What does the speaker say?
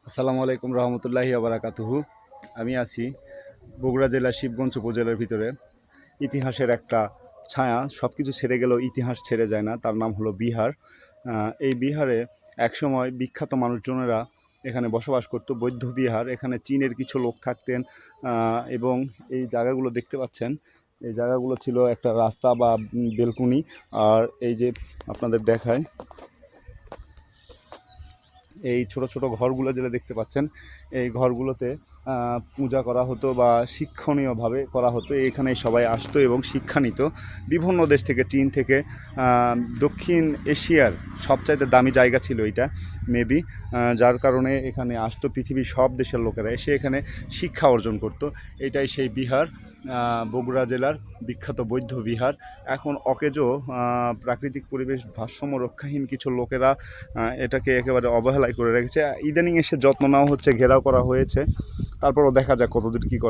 আসসালামু আলাইকুম রহমতুল্লাহি আবরাকাতুহু। আমি আছি বগুড়া জেলার শিবগঞ্জ উপজেলার ভিতরে। ইতিহাসের একটা ছায়া, সব কিছু ছেড়ে গেলেও ইতিহাস ছেড়ে যায় না। তার নাম হলো বিহার। এই বিহারে একসময় বিখ্যাত মানুষজনেরা এখানে বসবাস করতো। বৌদ্ধ বিহার, এখানে চীনের কিছু লোক থাকতেন। এবং এই জায়গাগুলো দেখতে পাচ্ছেন, এই জায়গাগুলো ছিল একটা রাস্তা বা বেলকুনি। আর এই যে আপনাদের দেখায়, এই ছোট ছোট ঘরগুলো যেটা দেখতে পাচ্ছেন, এই ঘরগুলোতে পূজা করা হতো বা শিক্ষণীয়ভাবে করা হতো। এখানে সবাই আসতো এবং শিক্ষা নিত বিভিন্ন দেশ থেকে, চীন থেকে। দক্ষিণ এশিয়ার সবচাইতে দামি জায়গা ছিল এটা মেবি, যার কারণে এখানে আসতো পৃথিবীর সব দেশের লোকেরা এসে এখানে শিক্ষা অর্জন করতো। এটাই সেই বিহার, বগুড়া জেলার বিখ্যাত বৌদ্ধ বিহার। এখন অকেজো প্রাকৃতিক পরিবেশ ভারসাম্য রক্ষাহীন কিছু লোকেরা এটাকে একেবারে অবহেলাই করে রেখেছে। ইদানিং এসে যত্ন নেওয়া হচ্ছে, ঘেরাও করা হয়েছে, তারপরও দেখা যাক কতদূর কী করে।